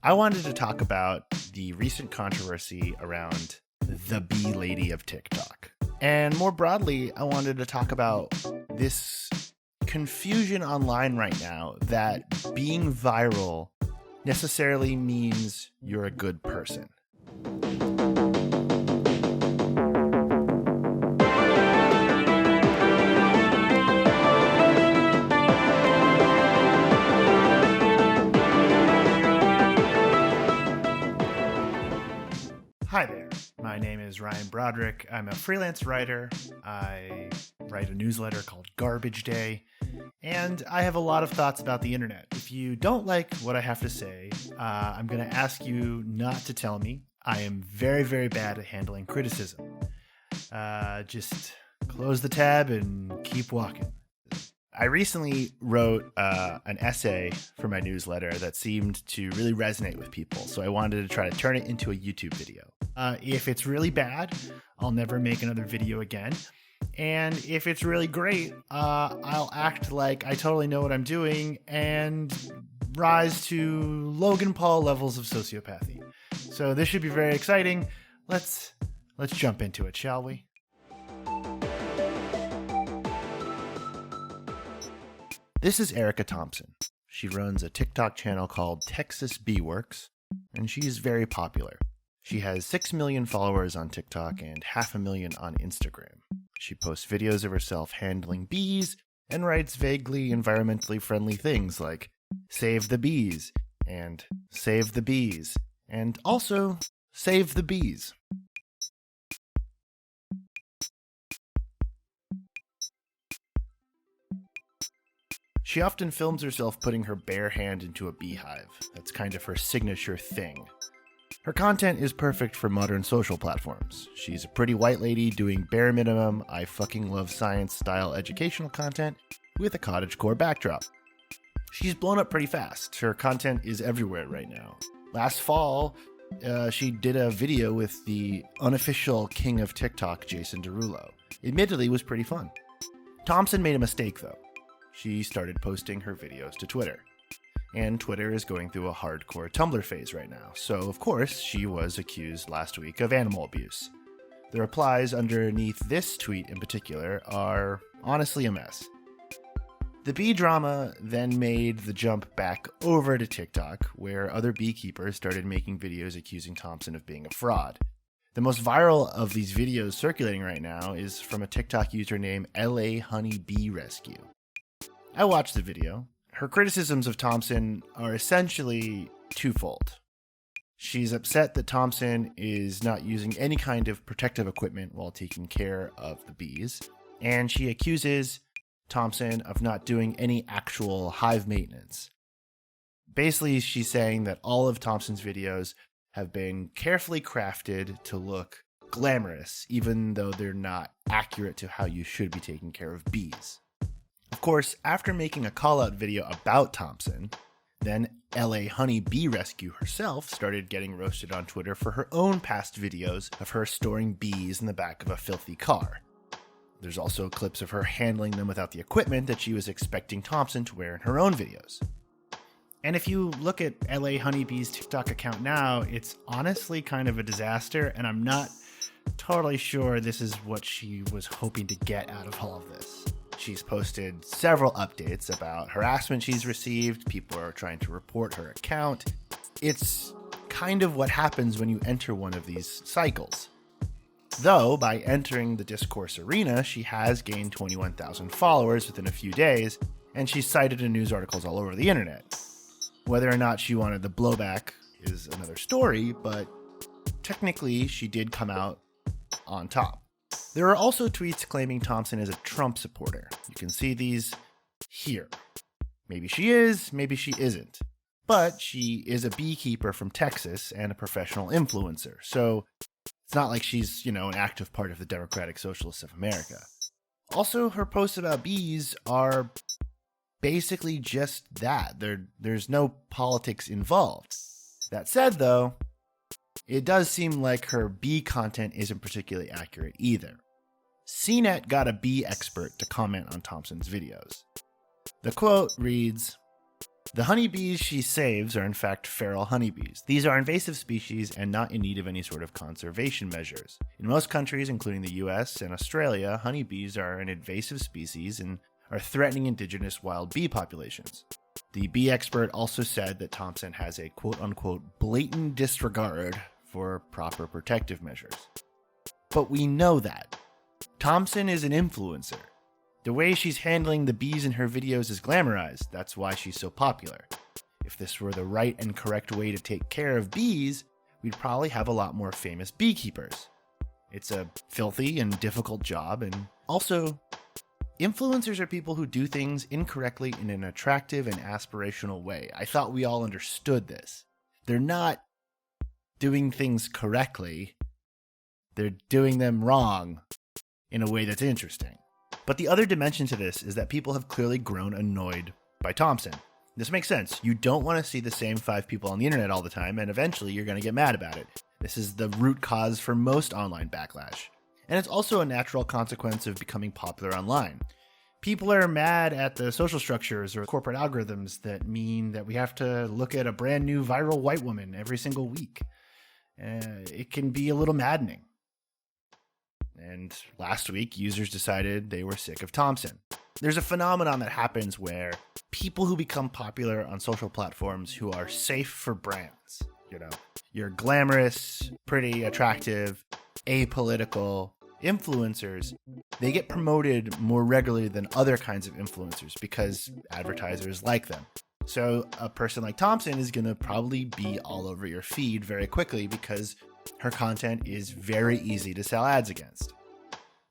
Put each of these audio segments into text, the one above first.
I wanted to talk about the recent controversy around the bee lady of TikTok. And more broadly, I wanted to talk about this confusion online right now that being viral necessarily means you're a good person. Hi there, my name is Ryan Broderick. I'm a freelance writer. I write a newsletter called Garbage Day, and I have a lot of thoughts about the internet. If you don't like what I have to say, I'm going to ask you not to tell me. I am very, very bad at handling criticism. Just close the tab and keep walking. I recently wrote an essay for my newsletter that seemed to really resonate with people, so I wanted to try to turn it into a YouTube video. If it's really bad, I'll never make another video again. And if it's really great, I'll act like I totally know what I'm doing and rise to Logan Paul levels of sociopathy. So this should be very exciting. Let's jump into it, shall we? This is Erika Thompson. She runs a TikTok channel called Texas Bee Works, and she's very popular. She has 6 million followers on TikTok and 500,000 on Instagram. She posts videos of herself handling bees and writes vaguely environmentally friendly things like "Save the bees" and "Save the bees" and also "Save the bees." She often films herself putting her bare hand into a beehive. That's kind of her signature thing. Her content is perfect for modern social platforms. She's a pretty white lady doing bare minimum, I fucking love science style educational content with a cottagecore backdrop. She's blown up pretty fast. Her content is everywhere right now. Last fall, she did a video with the unofficial king of TikTok, Jason Derulo. Admittedly, it was pretty fun. Thompson made a mistake though. She started posting her videos to Twitter. And Twitter is going through a hardcore Tumblr phase right now, so of course she was accused last week of animal abuse. The replies underneath this tweet in particular are honestly a mess. The bee drama then made the jump back over to TikTok, where other beekeepers started making videos accusing Thompson of being a fraud. The most viral of these videos circulating right now is from a TikTok user named LA Honey Bee Rescue. I watched the video. Her criticisms of Thompson are essentially twofold. She's upset that Thompson is not using any kind of protective equipment while taking care of the bees, and she accuses Thompson of not doing any actual hive maintenance. Basically, she's saying that all of Thompson's videos have been carefully crafted to look glamorous, even though they're not accurate to how you should be taking care of bees. Of course, after making a call-out video about Thompson, then LA Honey Bee Rescue herself started getting roasted on Twitter for her own past videos of her storing bees in the back of a filthy car. There's also clips of her handling them without the equipment that she was expecting Thompson to wear in her own videos. And if you look at LA Honey Bee's TikTok account now, it's honestly kind of a disaster, and I'm not totally sure this is what she was hoping to get out of all of this. She's posted several updates about harassment she's received. People are trying to report her account. It's kind of what happens when you enter one of these cycles. Though, by entering the discourse arena, she has gained 21,000 followers within a few days, and she's cited in news articles all over the internet. Whether or not she wanted the blowback is another story, but technically she did come out on top. There are also tweets claiming Thompson is a Trump supporter. You can see these here. Maybe she is, maybe she isn't. But she is a beekeeper from Texas and a professional influencer, so it's not like she's, an active part of the Democratic Socialists of America. Also, her posts about bees are basically just that. There's no politics involved. That said, though, it does seem like her bee content isn't particularly accurate either. CNET got a bee expert to comment on Thompson's videos. The quote reads, The honeybees she saves are in fact feral honeybees. These are invasive species and not in need of any sort of conservation measures. In most countries, including the US and Australia, honeybees are an invasive species and are threatening indigenous wild bee populations. The bee expert also said that Thompson has a quote-unquote blatant disregard for proper protective measures. But we know that. Thompson is an influencer. The way she's handling the bees in her videos is glamorized. That's why she's so popular. If this were the right and correct way to take care of bees, we'd probably have a lot more famous beekeepers. It's a filthy and difficult job, and also, influencers are people who do things incorrectly in an attractive and aspirational way. I thought we all understood this. They're not doing things correctly. They're doing them wrong in a way that's interesting. But the other dimension to this is that people have clearly grown annoyed by Thompson. This makes sense. You don't want to see the same 5 people on the internet all the time, and eventually you're going to get mad about it. This is the root cause for most online backlash. And it's also a natural consequence of becoming popular online. People are mad at the social structures or corporate algorithms that mean that we have to look at a brand new viral white woman every single week. It can be a little maddening. And last week, users decided they were sick of Thompson. There's a phenomenon that happens where people who become popular on social platforms who are safe for brands, you're glamorous, pretty, attractive, apolitical influencers, they get promoted more regularly than other kinds of influencers because advertisers like them. So a person like Thompson is going to probably be all over your feed very quickly because her content is very easy to sell ads against.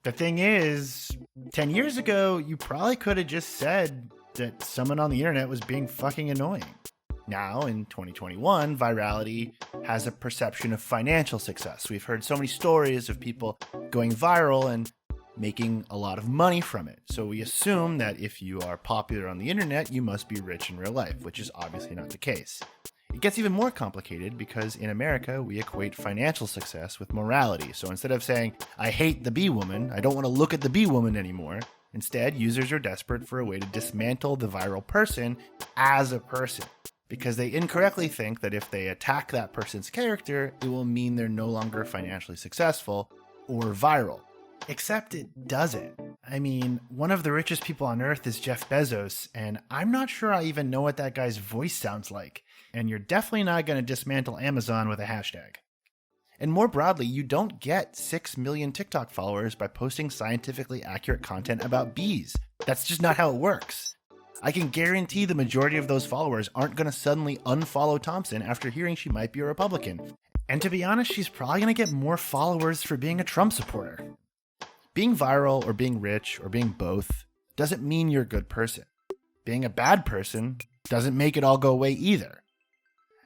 The thing is, 10 years ago, you probably could have just said that someone on the internet was being fucking annoying. Now, in 2021, virality has a perception of financial success. We've heard so many stories of people going viral and making a lot of money from it. So we assume that if you are popular on the internet, you must be rich in real life, which is obviously not the case. It gets even more complicated because in America, we equate financial success with morality. So instead of saying, I hate the bee woman, I don't want to look at the bee woman anymore, instead, users are desperate for a way to dismantle the viral person as a person, because they incorrectly think that if they attack that person's character, it will mean they're no longer financially successful or viral. Except it doesn't. I mean, one of the richest people on earth is Jeff Bezos, and I'm not sure I even know what that guy's voice sounds like. And you're definitely not going to dismantle Amazon with a hashtag. And more broadly, you don't get 6 million TikTok followers by posting scientifically accurate content about bees. That's just not how it works. I can guarantee the majority of those followers aren't going to suddenly unfollow Thompson after hearing she might be a Republican. And to be honest, she's probably going to get more followers for being a Trump supporter. Being viral or being rich or being both doesn't mean you're a good person. Being a bad person doesn't make it all go away either.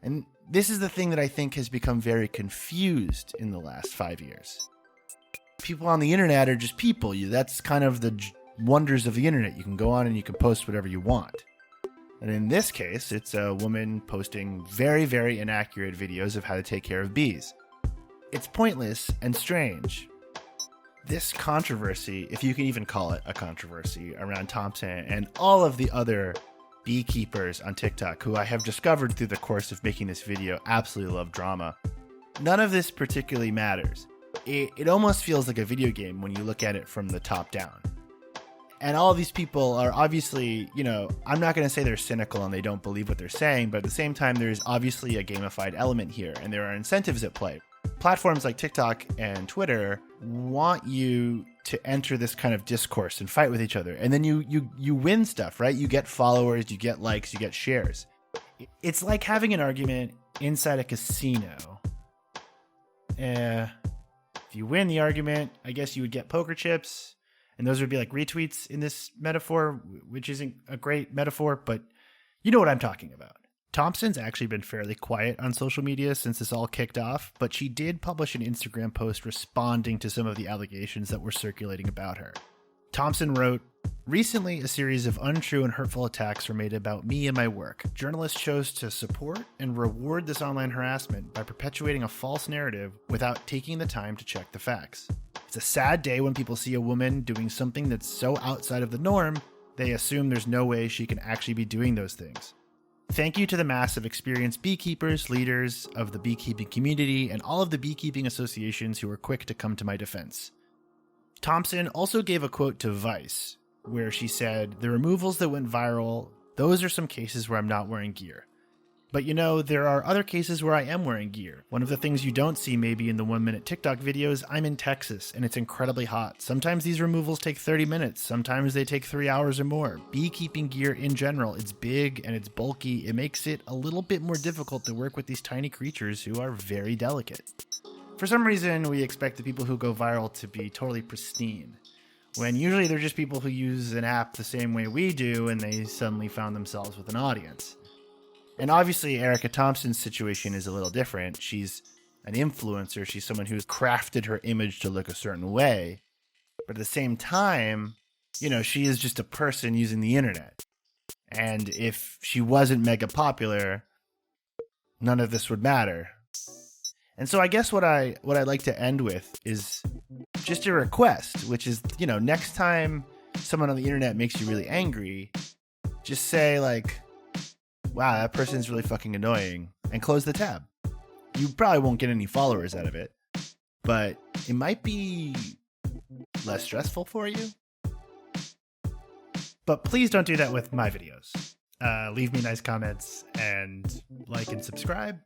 And this is the thing that I think has become very confused in the last 5 years. People on the internet are just people. That's kind of the wonders of the internet. You can go on and you can post whatever you want. And in this case, it's a woman posting very, very inaccurate videos of how to take care of bees. It's pointless and strange. This controversy, if you can even call it a controversy, around Thompson and all of the other beekeepers on TikTok who I have discovered through the course of making this video absolutely love drama. None of this particularly matters. It almost feels like a video game when you look at it from the top down. And all of these people are obviously, I'm not going to say they're cynical and they don't believe what they're saying, but at the same time, there's obviously a gamified element here and there are incentives at play. Platforms like TikTok and Twitter want you to enter this kind of discourse and fight with each other. And then you win stuff, right? You get followers, you get likes, you get shares. It's like having an argument inside a casino. If you win the argument, I guess you would get poker chips. And those would be like retweets in this metaphor, which isn't a great metaphor, but you know what I'm talking about. Thompson's actually been fairly quiet on social media since this all kicked off, but she did publish an Instagram post responding to some of the allegations that were circulating about her. Thompson wrote, "Recently, a series of untrue and hurtful attacks were made about me and my work. Journalists chose to support and reward this online harassment by perpetuating a false narrative without taking the time to check the facts. It's a sad day when people see a woman doing something that's so outside of the norm, they assume there's no way she can actually be doing those things. Thank you to the mass of experienced beekeepers, leaders of the beekeeping community, and all of the beekeeping associations who were quick to come to my defense. Thompson also gave a quote to Vice, where she said, "The removals that went viral, those are some cases where I'm not wearing gear. But there are other cases where I am wearing gear. One of the things you don't see maybe in the 1-minute TikTok videos, I'm in Texas and it's incredibly hot. Sometimes these removals take 30 minutes. Sometimes they take 3 hours or more. Beekeeping gear in general, it's big and it's bulky. It makes it a little bit more difficult to work with these tiny creatures who are very delicate. For some reason, we expect the people who go viral to be totally pristine, when usually they're just people who use an app the same way we do and they suddenly found themselves with an audience." And obviously, Erika Thompson's situation is a little different. She's an influencer. She's someone who's crafted her image to look a certain way. But at the same time, she is just a person using the internet. And if she wasn't mega popular, none of this would matter. And so I guess what I'd like to end with is just a request, which is, next time someone on the internet makes you really angry, just say wow, that person's really fucking annoying, and close the tab. You probably won't get any followers out of it, but it might be less stressful for you. But please don't do that with my videos. Leave me nice comments and like and subscribe.